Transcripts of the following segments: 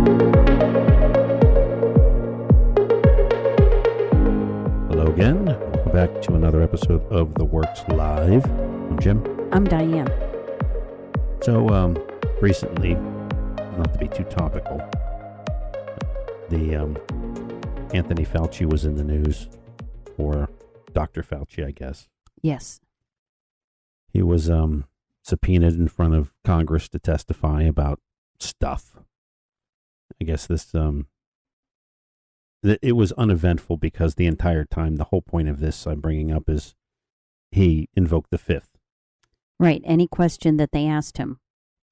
Hello again. Welcome back to another episode of The Works Live. I'm Jim. I'm Diane. So, recently, not to be too topical, the Anthony Fauci was in the news, or Dr. Fauci, I guess. Yes. He was subpoenaed in front of Congress to testify about stuff. I guess this it was uneventful because the entire time, the whole point of this I'm bringing up is he invoked the fifth. Right. Any question that they asked him,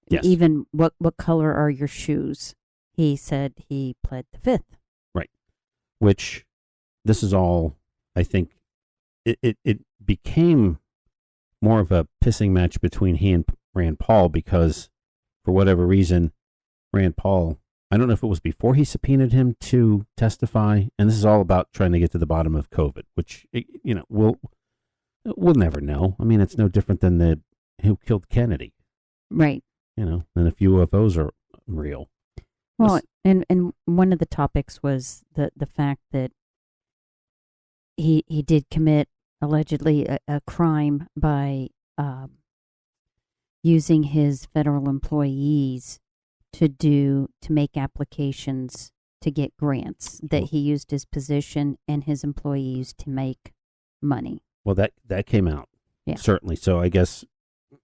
Yes. even what color are your shoes? He said he pled the fifth. Right. Which, this is all, I think, it became more of a pissing match between he and Rand Paul because, for whatever reason, Rand Paul, I don't know if it was before he subpoenaed him to testify, and this is all about trying to get to the bottom of COVID, which, we'll never know. I mean, it's no different than who killed Kennedy. Right. And if UFOs are real. Well, and one of the topics was the fact that he did commit allegedly a crime by using his federal employees to make applications to get grants, that he used his position and his employees to make money. Well, that came out. Yeah. Certainly. So I guess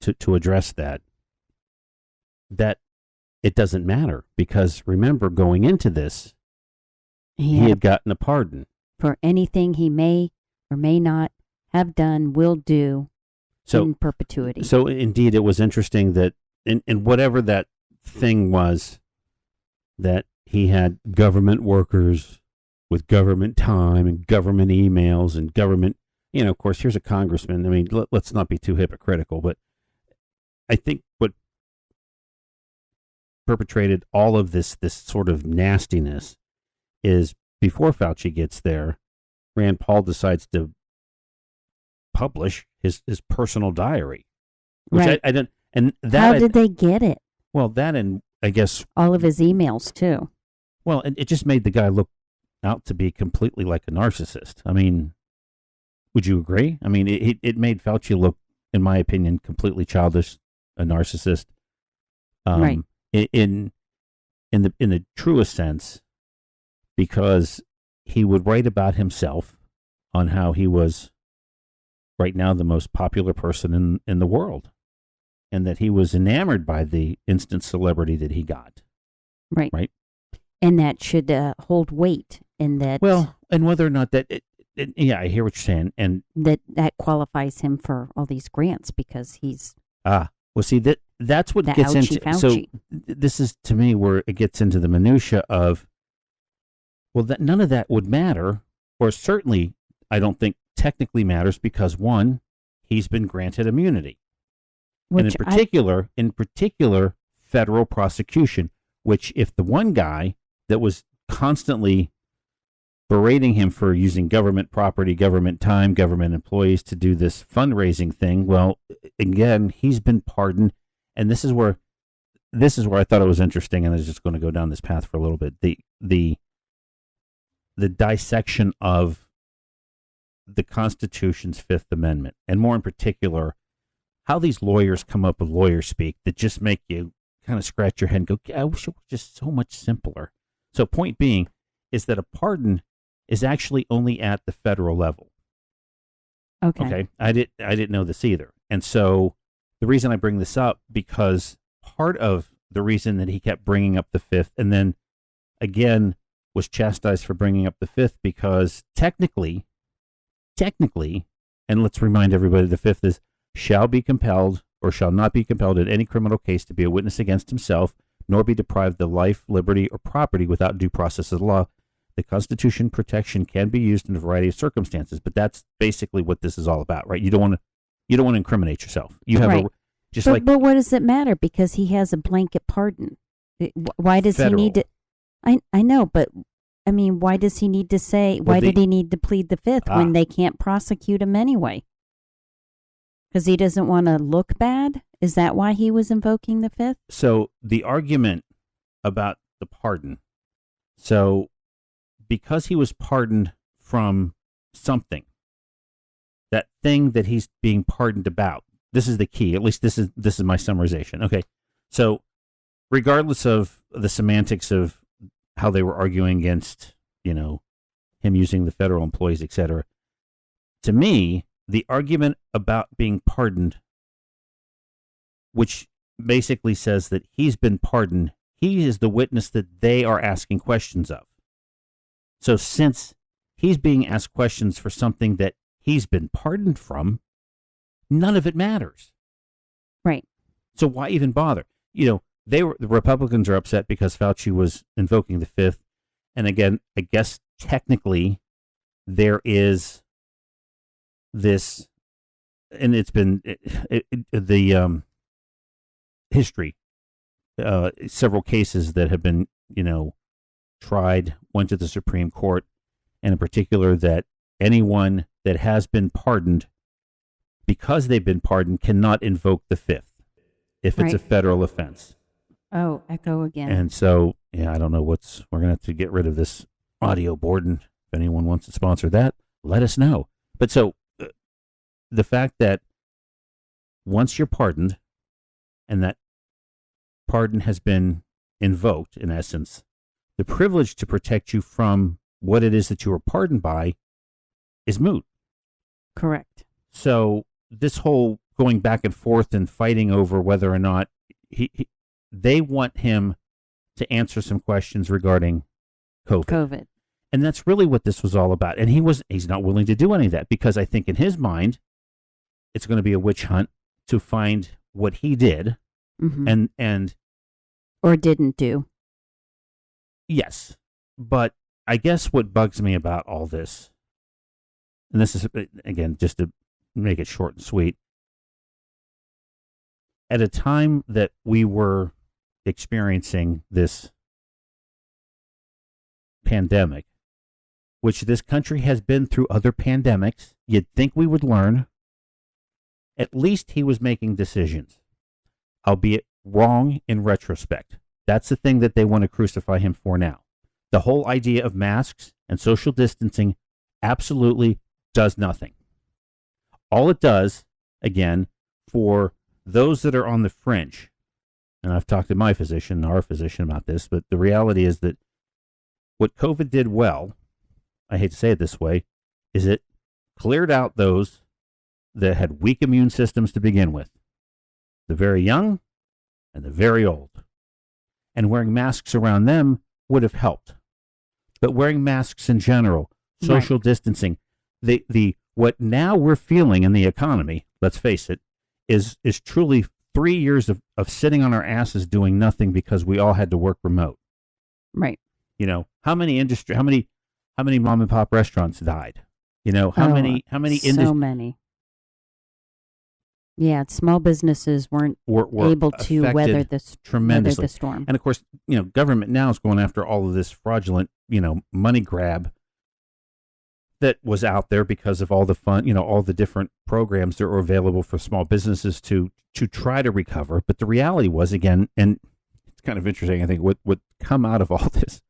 to address that it doesn't matter because remember, going into this, he had gotten a pardon for anything he may or may not have done, will do in perpetuity. So indeed, it was interesting that in whatever that thing was, that he had government workers with government time and government emails and government, of course, here's a congressman. I mean, let's not be too hypocritical, but I think what perpetrated all of this sort of nastiness is before Fauci gets there, Rand Paul decides to publish his personal diary, which right. I don't. And that how did they get it? Well, that and I guess all of his emails too. Well, it just made the guy look out to be completely like a narcissist. I mean, would you agree? I mean, it made Fauci look, in my opinion, completely childish, a narcissist. Right. In the truest sense, because he would write about himself on how he was right now the most popular person in the world, and that he was enamored by the instant celebrity that he got. Right. Right. And that should hold weight in that. Well, and whether or not that, I hear what you're saying, and that qualifies him for all these grants because he's. Well, see, that's what gets into. Fauci. So this is to me where it gets into the minutia of. Well, that none of that would matter, or certainly I don't think technically matters because one, he's been granted immunity, and in particular, federal prosecution. Which, if the one guy that was constantly berating him for using government property, government time, government employees to do this fundraising thing, well, again, he's been pardoned, and this is where I thought it was interesting, and I was just going to go down this path for a little bit. The dissection of the Constitution's Fifth Amendment, and more in particular, how these lawyers come up with lawyer speak that just make you kind of scratch your head and go, I wish it was just so much simpler. So point being is that a pardon is actually only at the federal level. Okay. I didn't know this either. And so the reason I bring this up, because part of the reason that he kept bringing up the fifth and then again was chastised for bringing up the fifth, because technically, and let's remind everybody, the fifth is shall be compelled or shall not be compelled in any criminal case to be a witness against himself, nor be deprived of life, liberty, or property without due process of the law. The Constitution protection can be used in a variety of circumstances, but that's basically what this is all about, right? You don't want to incriminate yourself. You have right. But what does it matter? Because he has a blanket pardon. Why does he need to? I know, but I mean, why does he need to say? Why did he need to plead the fifth when they can't prosecute him anyway? Because he doesn't want to look bad? Is that why he was invoking the fifth? So the argument about the pardon. So because he was pardoned from something, that thing that he's being pardoned about, this is the key. At least this is my summarization. Okay. So regardless of the semantics of how they were arguing against, him using the federal employees, et cetera, to me, the argument about being pardoned, which basically says that he's been pardoned, he is the witness that they are asking questions of. So since he's being asked questions for something that he's been pardoned from, none of it matters. Right. So why even bother? The Republicans are upset because Fauci was invoking the Fifth. And again, I guess technically there is this, and it's been the history, several cases that have been, tried, went to the Supreme Court, and in particular that anyone that has been pardoned, because they've been pardoned, cannot invoke the Fifth if it's a federal offense. Oh, echo again. And so, I don't know we're going to have to get rid of this audio board, and if anyone wants to sponsor that, let us know. But so the fact that once you're pardoned and that pardon has been invoked, in essence, the privilege to protect you from what it is that you were pardoned by is moot. Correct. So this whole going back and forth and fighting over whether or not they want him to answer some questions regarding COVID. And that's really what this was all about. And he's not willing to do any of that because I think in his mind, it's going to be a witch hunt to find what he did and or didn't do. Yes. But I guess what bugs me about all this, and this is, again, just to make it short and sweet, at a time that we were experiencing this pandemic, which this country has been through other pandemics, you'd think we would learn. At least he was making decisions, albeit wrong in retrospect. That's the thing that they want to crucify him for now. The whole idea of masks and social distancing absolutely does nothing. All it does, again, for those that are on the fringe, and I've talked to my physician, our physician about this, but the reality is that what COVID did well, I hate to say it this way, is it cleared out those that had weak immune systems to begin with. The very young and the very old. And wearing masks around them would have helped. But wearing masks in general, social distancing, the what now we're feeling in the economy, let's face it, is truly 3 years of sitting on our asses doing nothing because we all had to work remote. Right. How many mom and pop restaurants died? How many so many. Yeah, small businesses weren't able to weather the storm. And of course, government now is going after all of this fraudulent, money grab that was out there because of all the fun, all the different programs that were available for small businesses to try to recover. But the reality was, again, and it's kind of interesting, I think, what come out of all this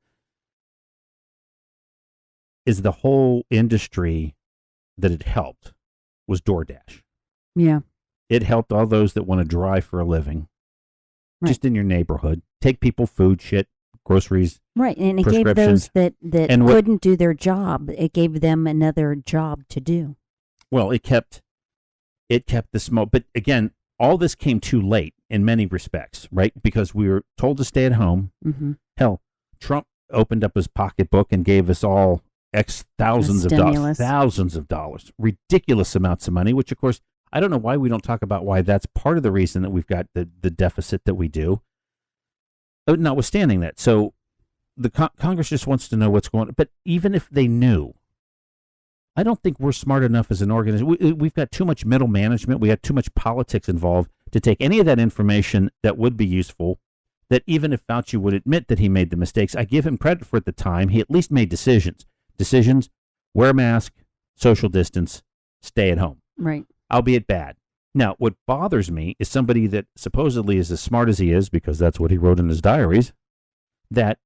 is the whole industry that it helped was DoorDash. Yeah. It helped all those that want to drive for a living, just in your neighborhood. Take people food, shit, groceries. Right, and it gave those that couldn't do their job, it gave them another job to do. Well, it kept the small, but again, all this came too late in many respects, right? Because we were told to stay at home. Mm-hmm. Hell, Trump opened up his pocketbook and gave us all thousands of dollars, ridiculous amounts of money, which of course, I don't know why we don't talk about why that's part of the reason that we've got the deficit that we do. Notwithstanding that, so the Congress just wants to know what's going on. But even if they knew, I don't think we're smart enough as an organization. We've got too much middle management. We got too much politics involved to take any of that information that would be useful, that even if Fauci would admit that he made the mistakes, I give him credit for at the time, he at least made decisions. Decisions, wear a mask, social distance, stay at home. Right. Albeit bad. Now, what bothers me is somebody that supposedly is as smart as he is, because that's what he wrote in his diaries, that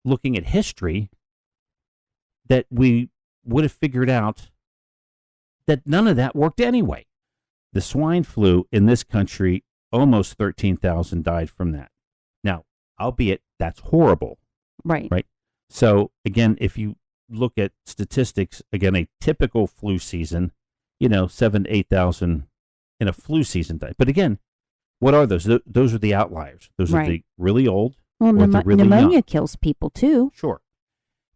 looking at history, that we would have figured out that none of that worked anyway. The swine flu in this country, almost 13,000 died from that. Now, albeit that's horrible. Right. Right. So again, if you look at statistics, again, a typical flu season, 7,000 to 8,000 in a flu season died. But again, what are those? Those are the outliers. Those are the really old. Well, or the really pneumonia young. kills people too. Sure.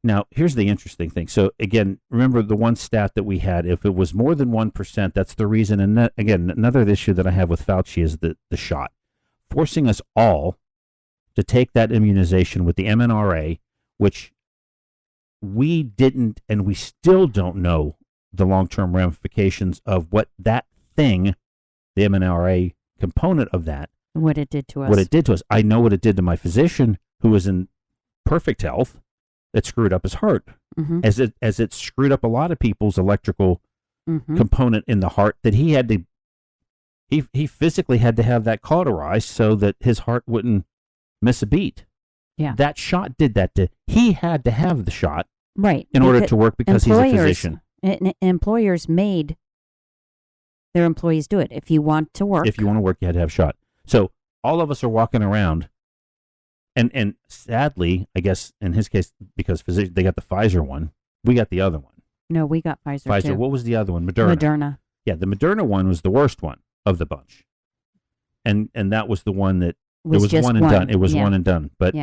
Now, here's the interesting thing. So again, remember the one stat that we had, if it was more than 1%, that's the reason. And that, again, another issue that I have with Fauci is the shot. Forcing us all to take that immunization with the mRNA, which we didn't and we still don't know the long-term ramifications of what that thing, the mRNA component of that, what it did to us. I know what it did to my physician who was in perfect health. It screwed up his heart, as it screwed up a lot of people's electrical component in the heart, that he had to, he physically had to have that cauterized so that his heart wouldn't miss a beat. Yeah. That shot did that he had to have the shot in order to work because he's a physician. Employers made their employees do it. If you want to work. If you want to work, you had to have a shot. So all of us are walking around. And sadly, I guess in his case, because they got the Pfizer one, we got the other one. No, we got Pfizer too. What was the other one? Moderna. Yeah, the Moderna one was the worst one of the bunch. And that was the one that it was one and done. It was one and done. But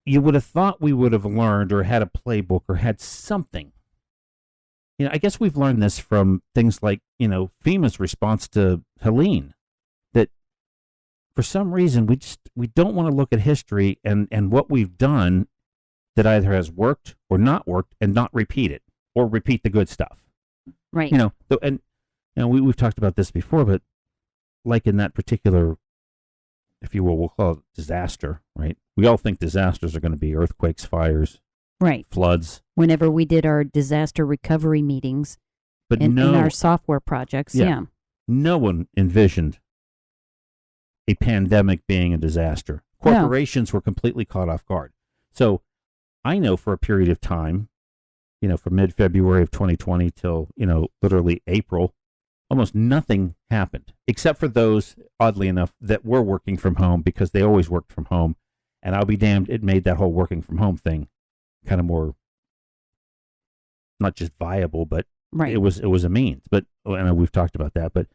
you would have thought we would have learned or had a playbook or had something. I guess we've learned this from things like, FEMA's response to Helene. For some reason, we don't want to look at history and what we've done that either has worked or not worked and not repeat it or repeat the good stuff. Right. We've talked about this before, but like in that particular, if you will, we'll call it disaster, right? We all think disasters are going to be earthquakes, fires, right, floods. Whenever we did our disaster recovery meetings in our software projects, no one envisioned a pandemic being a disaster. Corporations were completely caught off guard. So I know for a period of time, from mid-February of 2020 till, literally April, almost nothing happened except for those, oddly enough, that were working from home because they always worked from home. And I'll be damned, it made that whole working from home thing kind of more, not just viable, but it was a means. But and we've talked about that, but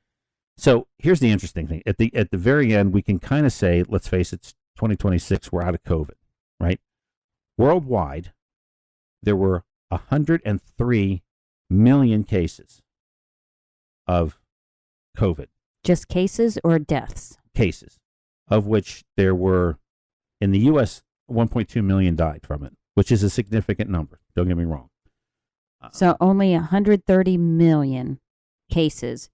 so here's the interesting thing. At the very end, we can kind of say, let's face it, it's 2026, we're out of COVID, right? Worldwide, there were 103 million cases of COVID. Just cases or deaths? Cases, of which there were, in the U.S., 1.2 million died from it, which is a significant number. Don't get me wrong. So only 130 million cases.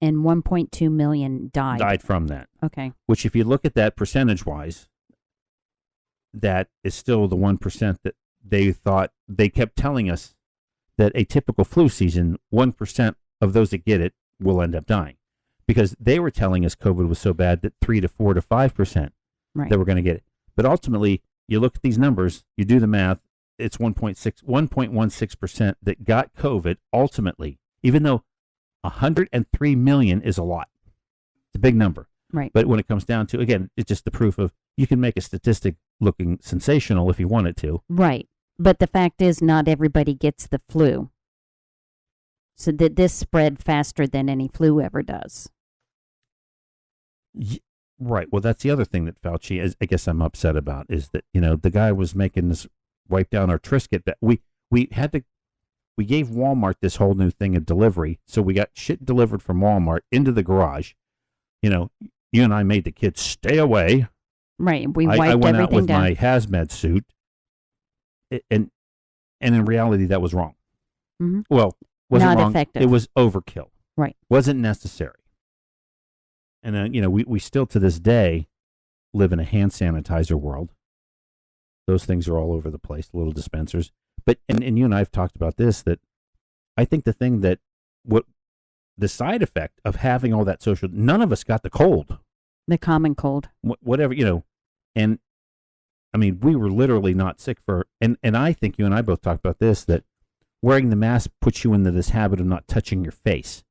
And 1.2 million died. Died from that. Okay. Which, if you look at that percentage-wise, that is still the 1% that they kept telling us that a typical flu season, 1% of those that get it will end up dying. Because they were telling us COVID was so bad that 3 to 4 to 5% that were going to get it. But ultimately, you look at these numbers, you do the math, it's 1.16% that got COVID ultimately, even though 103 million is a lot. It's a big number. Right. But when it comes down to, again, it's just the proof of you can make a statistic looking sensational if you wanted to. Right. But the fact is not everybody gets the flu. So that this spread faster than any flu ever does. Right. Well, that's the other thing that Fauci, I guess I'm upset about, is that, the guy was making this wipe down our Triscuit. We gave Walmart this whole new thing of delivery, so we got shit delivered from Walmart into the garage. You and I made the kids stay away. Right, we wiped I went everything out with down. my hazmat suit, and in reality, that was wrong. Mm-hmm. Well, wasn't not wrong. Effective. It was overkill. Right, wasn't necessary. And we still to this day live in a hand sanitizer world. Those things are all over the place, little dispensers. But, and you and I have talked about this, that I think the thing that, the side effect of having all that social, none of us got the cold. The common cold. Whatever, and I mean, we were literally not sick and I think you and I both talked about this, that wearing the mask puts you into this habit of not touching your face.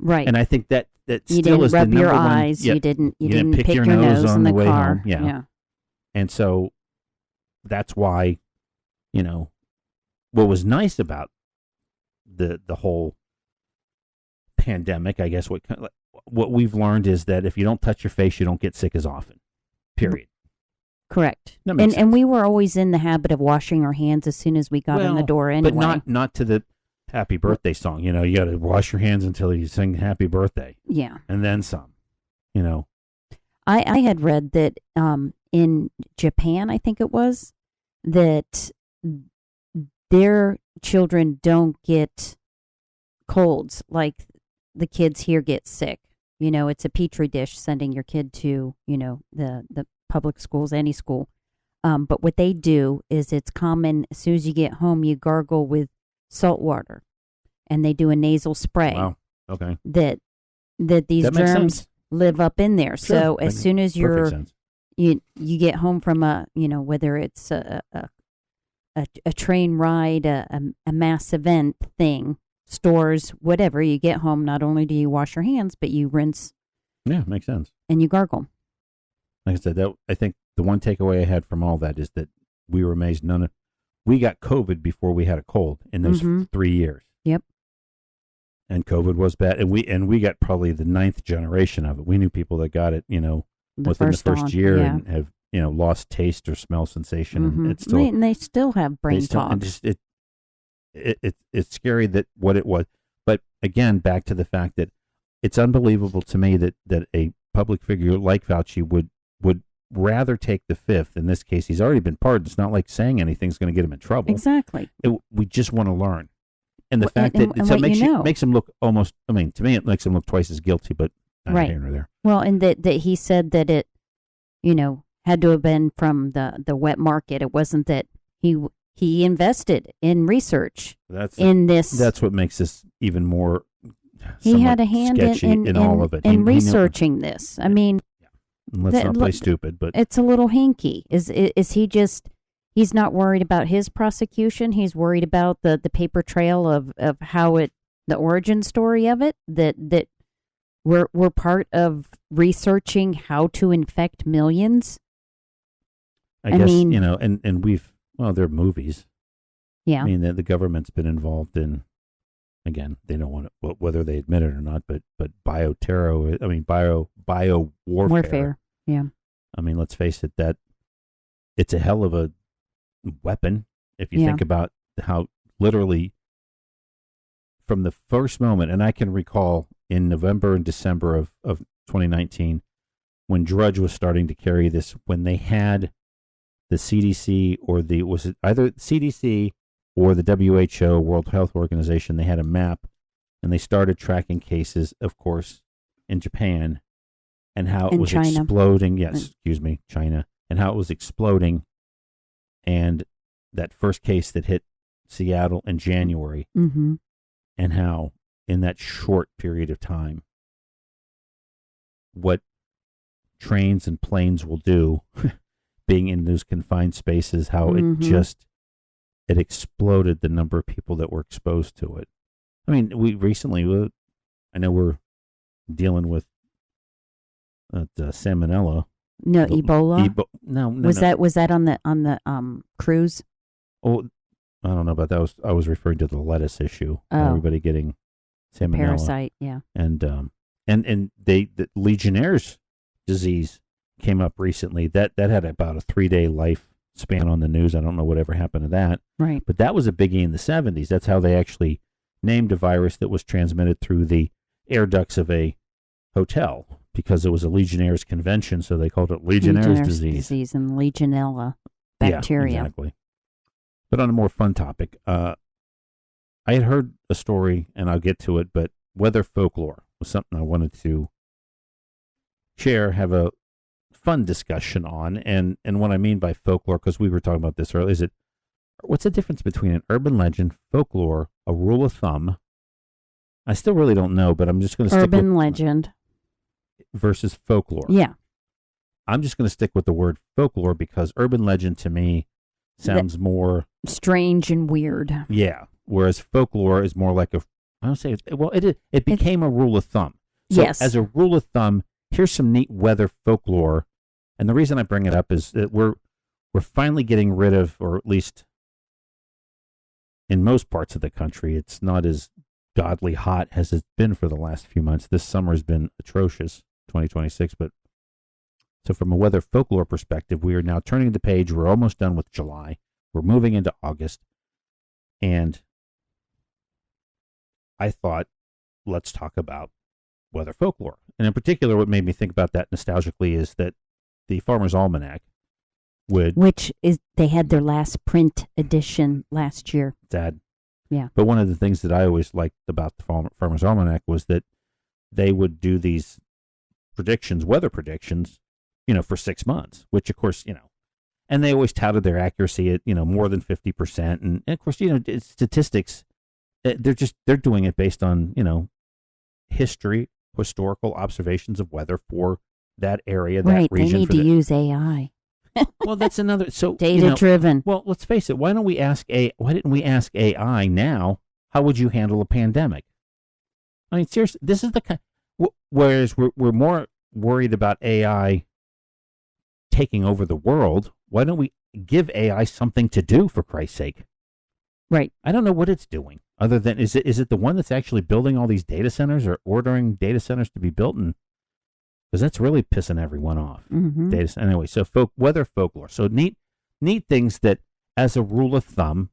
Right. And I think that you still is the number one. You didn't rub your eyes. You didn't pick your nose on in the way car. Home. Yeah. And so that's why, what was nice about the whole pandemic, I guess what we've learned is that if you don't touch your face, you don't get sick as often. Period. Correct. And we were always in the habit of washing our hands as soon as we got in the door anyway. But not to the happy birthday song. You got to wash your hands until you sing happy birthday. Yeah. And then some. I had read that in Japan, I think it was, that their children don't get colds like the kids here get sick. It's a petri dish sending your kid to, the public schools, any school. But what they do is it's common, as soon as you get home, you gargle with salt water. And they do a nasal spray. Wow. Okay. That these germs live up in there. Sure. So as soon as you get home from whether it's a train ride, a mass event thing, stores, whatever, you get home, not only do you wash your hands, but you rinse. Yeah, makes sense. And you gargle. Like I said, I think the one takeaway I had from all that is that we were amazed we got COVID before we had a cold in those 3 years. Yep. And COVID was bad, and we got probably the 9th generation of it. We knew people that got it, within the first year and have lost taste or smell sensation, and it's still and they still have brain fog. And just it's scary that what it was, but again, back to the fact that it's unbelievable to me that a public figure like Fauci would rather take the fifth. In this case, he's already been pardoned. It's not like saying anything's going to get him in trouble. Exactly. We just want to learn. And the fact that it makes him look almost, to me, it makes him look twice as guilty, but not here nor there. Well, and that he said that it, had to have been from the wet market. It wasn't that he invested in research in this. That's what makes this even more he had a hand in all of it. In researching this. I mean, let's not play stupid, but it's a little hinky. Is he just... He's not worried about his prosecution. He's worried about the paper trail of how the origin story of it, that we're part of researching how to infect millions. I guess, and there are movies. Yeah. I mean, the government's been involved in, again, they don't want to, whether they admit it or not, but bioterror, bio warfare. Yeah. I mean, let's face it, that it's a hell of a weapon if you think about how literally from the first moment, and I can recall in November and December of 2019 when Drudge was starting to carry this, when they had the CDC was it either CDC or the WHO, World Health Organization, they had a map and they started tracking cases, of course, in Japan and how it was exploding. Yes, China, and how it was exploding. And that first case that hit Seattle in January, and how in that short period of time, what trains and planes will do, being in those confined spaces, how it exploded the number of people that were exposed to it. I mean, we recently, I know we're dealing with salmonella. No, Ebola. No. Was that on the cruise? Oh, I don't know about that. I was referring to the lettuce issue. Oh. Everybody getting salmonella, parasite. Yeah. And the Legionnaire's disease came up recently. That had about a 3-day lifespan on the news. I don't know whatever happened to that. Right. But that was a biggie in the 70s. That's how they actually named a virus that was transmitted through the air ducts of a hotel, because it was a Legionnaire's convention, so they called it Legionnaire's disease and Legionella bacteria. Yeah, exactly. But on a more fun topic, I had heard a story, and I'll get to it, but weather folklore was something I wanted to have a fun discussion on. And what I mean by folklore, because we were talking about this earlier, what's the difference between an urban legend, folklore, a rule of thumb? I still really don't know, but I'm just going to stick with urban legend. versus folklore. Yeah. I'm just going to stick with the word folklore because urban legend to me sounds more strange and weird. Yeah. Whereas folklore is more like I don't say, well, it became a rule of thumb. So yes. As a rule of thumb, here's some neat weather folklore. And the reason I bring it up is that we're finally getting rid of, or at least in most parts of the country, it's not as godly hot as it's been for the last few months. This summer has been atrocious, 2026. But so from a weather folklore perspective, we are now turning the page. We're almost done with July. We're moving into August. And I thought, let's talk about weather folklore. And in particular, what made me think about that nostalgically is that the Farmer's Almanac which is, they had their last print edition last year. Sad. Yeah. But one of the things that I always liked about the Farmer's Almanac was that they would do these weather predictions, for 6 months, which of course, and they always touted their accuracy at, more than 50%. And of course, statistics, they're doing it based on, historical observations of weather for that area, that region. They need to use AI. Well, that's another. So data driven. Well, let's face it. Why didn't we ask AI now? How would you handle a pandemic? I mean, seriously, this is the kind. Whereas we're more worried about AI taking over the world. Why don't we give AI something to do, for Christ's sake? Right. I don't know what it's doing. Other than is it the one that's actually building all these data centers or ordering data centers to be built? And because that's really pissing everyone off. Mm-hmm. Anyway, so weather folklore. So neat things that, as a rule of thumb,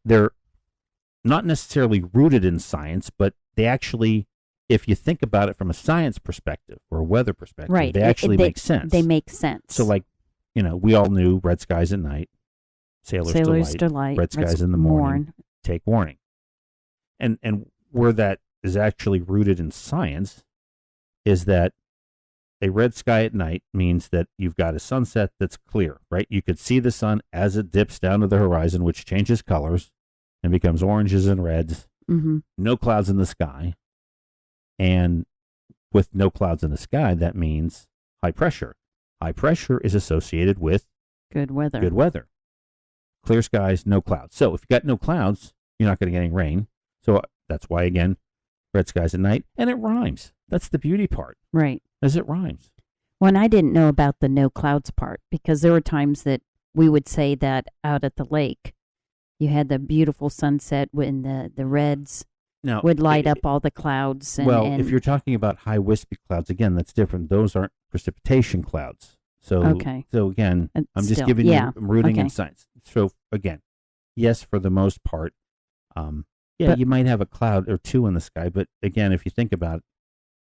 they're not necessarily rooted in science, but they actually, if you think about it from a science perspective or a weather perspective, right. they actually make sense. They make sense. So, like, we all knew red skies at night, sailors delight, red skies in the morning, take warning. And where that is actually rooted in science is that a red sky at night means that you've got a sunset that's clear, right? You could see the sun as it dips down to the horizon, which changes colors and becomes oranges and reds. Mm-hmm. No clouds in the sky. And with no clouds in the sky, that means high pressure. High pressure is associated with good weather. Clear skies, no clouds. So if you've got no clouds, you're not going to get any rain. So that's why, again, red skies at night. And it rhymes. That's the beauty part. Right. As it rhymes. Well, I didn't know about the no clouds part because there were times that we would say that out at the lake, you had the beautiful sunset when the reds would light up all the clouds. And if you're talking about high wispy clouds, again, that's different. Those aren't precipitation clouds. So, okay. So again, I'm just giving you, I'm rooting in science. So again, yes, for the most part, you might have a cloud or two in the sky, but again, if you think about it,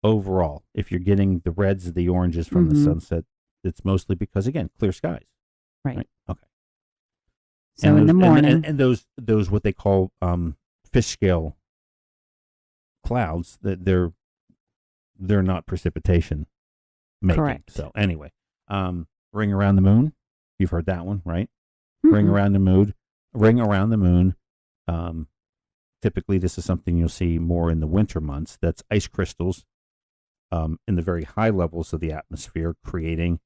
overall, if you're getting the reds, the oranges from the sunset, it's mostly because, again, clear skies. Right. Okay. So in the morning, and those what they call fish scale clouds, that they're not precipitation making. Correct. So anyway, ring around the moon. You've heard that one, right? Mm-hmm. Ring around the moon. Typically, this is something you'll see more in the winter months. That's ice crystals in the very high levels of the atmosphere, creating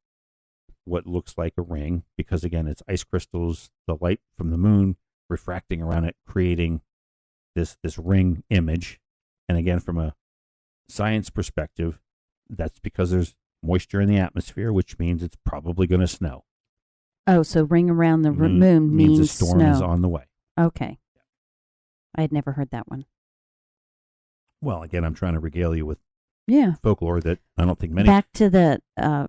what looks like a ring. Because again, it's ice crystals, the light from the moon refracting around it, creating this ring image. And again, from a science perspective, that's because there's moisture in the atmosphere, which means it's probably going to snow. Oh, so ring around the moon means a storm snow. is on the way. Okay. I had never heard that one. Well, again, I'm trying to regale you with folklore that I don't think many... Back to the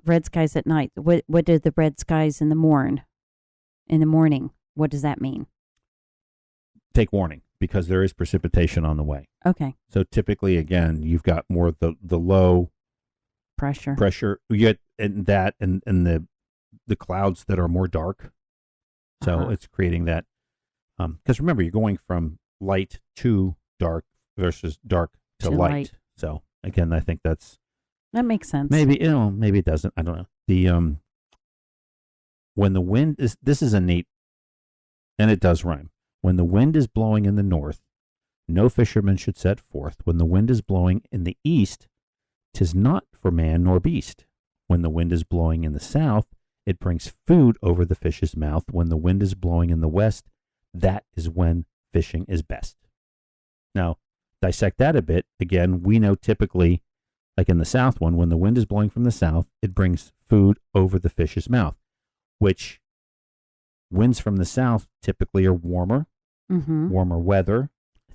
red skies at night. What do the red skies in the morning, what does that mean? Take warning, because there is precipitation on the way. Okay. So typically, again, you've got more of the low pressure. You get and the clouds that are more dark. So it's creating that. Because remember, you're going from light to dark versus dark to light. So again, I think that makes sense. Maybe maybe it doesn't. I don't know. The when the wind is, this is a neat, and it does rhyme. When the wind is blowing in the north, no fisherman should set forth. When the wind is blowing in the east, 'tis not for man nor beast. When the wind is blowing in the south, it brings food over the fish's mouth. When the wind is blowing in the west, that is when fishing is best. Now, dissect that a bit. Again, we know typically, like in the south one, when the wind is blowing from the south, it brings food over the fish's mouth, which winds from the south typically are warmer, warmer weather.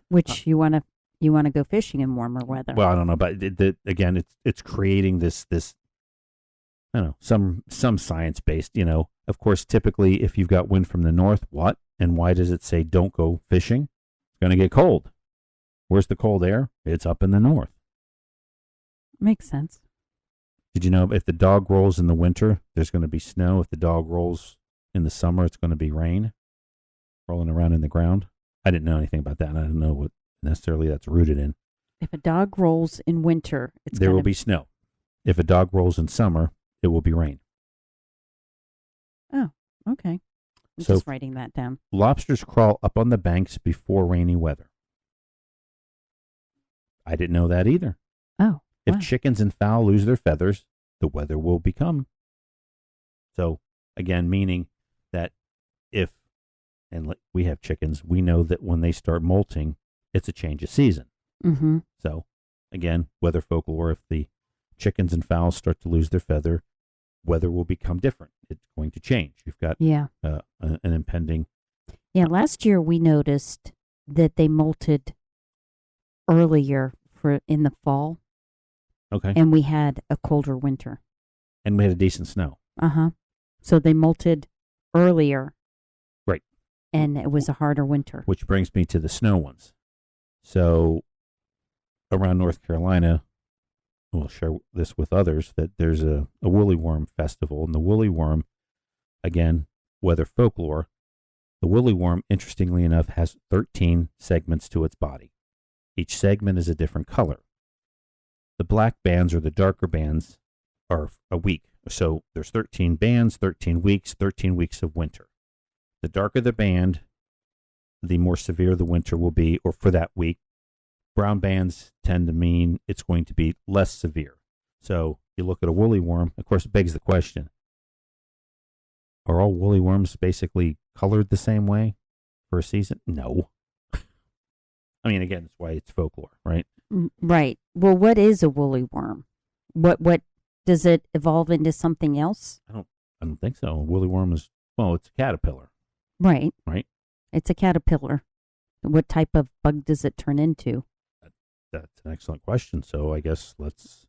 Which you want to go fishing in warmer weather. Well, I don't know, but again, it's creating this I don't know, some science based. Of course, typically if you've got wind from the north, what and why does it say don't go fishing? It's going to get cold. Where's the cold air? It's up in the north. Makes sense. Did you know if the dog rolls in the winter, there's going to be snow? If the dog rolls in the summer, it's going to be rain rolling around in the ground? I didn't know anything about that. And I don't know what necessarily that's rooted in. If a dog rolls in winter, there will be snow. If a dog rolls in summer, it will be rain. Oh, okay. I'm So just writing that down. Lobsters crawl up on the banks before rainy weather. I didn't know that either. Oh, If wow. chickens and fowl lose their feathers, the weather will become. So, again, meaning that we have chickens, we know that when they start molting, it's a change of season. Mm-hmm. So, again, weather folklore, if the chickens and fowls start to lose their feather, weather will become different. It's going to change. You've got an impending. Yeah, last year we noticed that they molted earlier in the fall. Okay. And we had a colder winter. And we had a decent snow. Uh-huh. So they molted earlier. Right. And it was a harder winter. Which brings me to the snow ones. So around North Carolina, we'll share this with others, that there's a woolly worm festival. And the woolly worm, again, weather folklore, the woolly worm, interestingly enough, has 13 segments to its body. Each segment is a different color. The black bands or the darker bands are a week. So there's 13 bands, 13 weeks of winter. The darker the band, the more severe the winter will be, or for that week. Brown bands tend to mean it's going to be less severe. So you look at a woolly worm, of course, it begs the question, are all woolly worms basically colored the same way for a season? No. I mean, again, that's why it's folklore, right? Right. Well, what is a woolly worm? What does it evolve into something else? I don't think so. A woolly worm is, it's a caterpillar. Right. Right. It's a caterpillar. What type of bug does it turn into? That's an excellent question. So I guess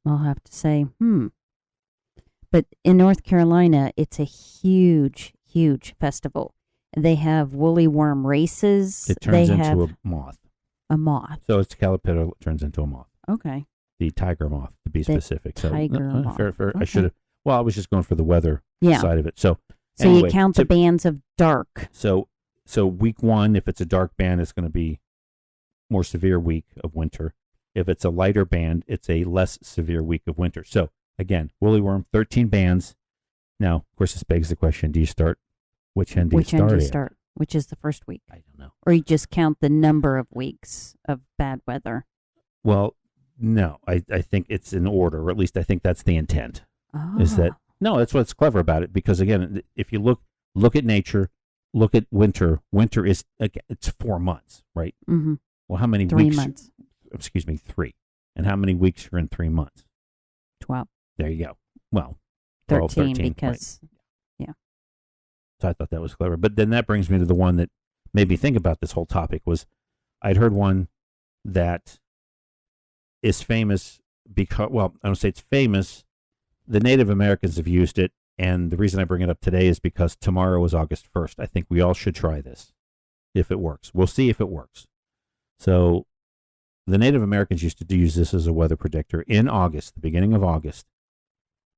I'll have to say, But in North Carolina, it's a huge, huge festival. They have woolly worm races. It turns into a moth. A moth. So it's a caterpillar that turns into a moth. Okay. The tiger moth, to be specific. Tiger moth. Fair. Okay. I should have. Well, I was just going for the weather side of it. So anyway, you count the bands of dark. So week one, if it's a dark band, it's going to be more severe week of winter. If it's a lighter band, it's a less severe week of winter. So again, woolly worm, 13 bands. Now, of course, this begs the question: which end do you start? Which is the first week? I don't know. Or you just count the number of weeks of bad weather? Well, no, I think it's in order, or at least I think that's the intent. Oh. Is that no? That's what's clever about it, because again, if you look at nature, look at winter. Winter is it's 4 months, right? Mm-hmm. Well, how many 3 weeks? months. Excuse me, 3. And how many weeks are in 3 months? 12. There you go. Well, 13 because, right. Yeah. So I thought that was clever. But then that brings me to the one that made me think about this whole topic. Was I'd heard one that is famous because, well, I don't say it's famous. The Native Americans have used it. And the reason I bring it up today is because tomorrow is August 1st. I think we all should try this if it works. We'll see if it works. So the Native Americans used to use this as a weather predictor. In August, the beginning of August,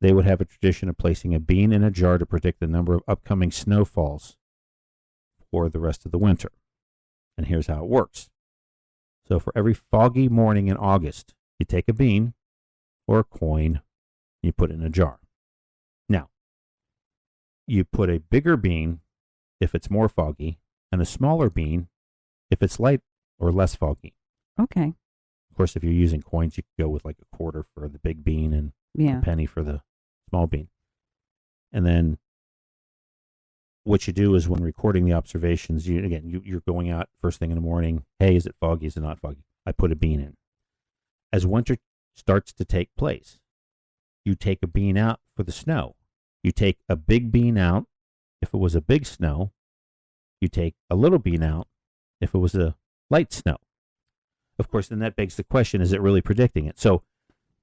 they would have a tradition of placing a bean in a jar to predict the number of upcoming snowfalls for the rest of the winter. And here's how it works. So for every foggy morning in August, you take a bean or a coin, you put it in a jar. Now, you put a bigger bean if it's more foggy, and a smaller bean if it's light or less foggy. Okay. course, if you're using coins, you can go with like a quarter for the big bean and a penny for the small bean. And then what you do is when recording the observations, you're going out first thing in the morning. Hey, is it foggy? Is it not foggy? I put a bean in. As winter starts to take place, you take a bean out for the snow. You take a big bean out if it was a big snow. You take a little bean out if it was a light snow. Of course, then that begs the question, is it really predicting it? So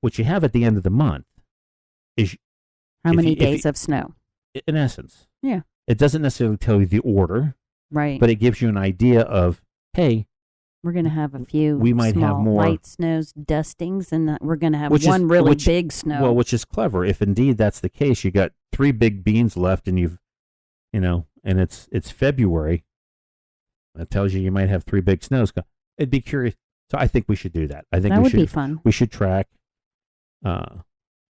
what you have at the end of the month is how many days of snow? In essence. Yeah. It doesn't necessarily tell you the order. Right. But it gives you an idea of, hey, we're going to have a few we might small have more light snows, dustings, and we're going to have one really big snow. Well, which is clever. If indeed that's the case, you got 3 big beans left and and it's February. That tells you might have 3 big snows. It'd be curious. So I think we should do that. I think that would be fun. We should track,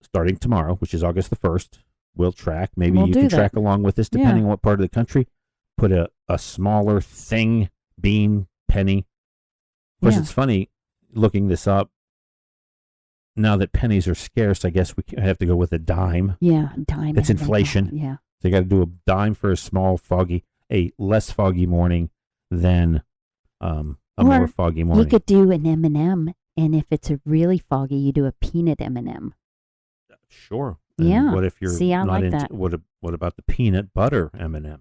starting tomorrow, which is August the 1st. We'll track. Maybe you can track along with us, depending on what part of the country. Put a smaller thing, bean, penny. Of course, it's funny looking this up. Now that pennies are scarce, I guess we have to go with a dime. Yeah, dime. It's inflation. Yeah. So you got to do a dime for a less foggy morning than a more foggy morning. You could do an M&M, and if it's a really foggy, you do a peanut M&M. Sure. And yeah. What if you're not into that? What about the peanut butter M&Ms?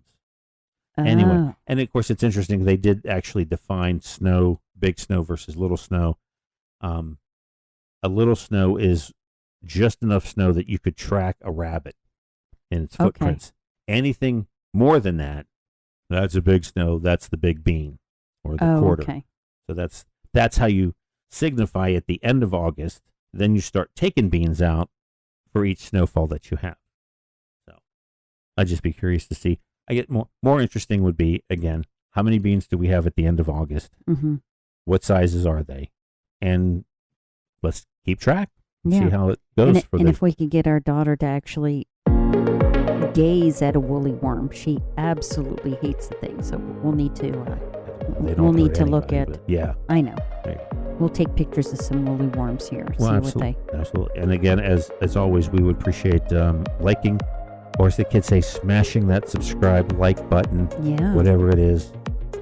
Anyway, and of course, it's interesting. They did actually define snow, big snow versus little snow. A little snow is just enough snow that you could track a rabbit in its footprints. Anything more than that, that's a big snow. That's the big bean or the quarter. Okay. So that's how you signify at the end of August. Then you start taking beans out for each snowfall that you have. So I'd just be curious to see. I get more interesting would be, again, how many beans do we have at the end of August? Mm-hmm. What sizes are they? And let's keep track and see how it goes. And if we could get our daughter to actually gaze at a woolly worm, she absolutely hates the thing. So we'll need to look at. Yeah, I know. We'll take pictures of some woolly worms here. Absolutely. And again, as always, we would appreciate liking, or as the kids say, smashing that subscribe like button. Yeah. Whatever it is.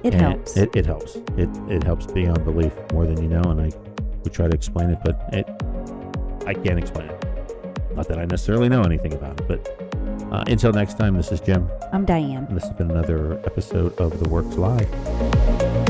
It helps. It helps. It helps beyond belief more than you know, and we try to explain it, but I can't explain it. Not that I necessarily know anything about it, but until next time, this is Jim. I'm Diane. And this has been another episode of The Works Live.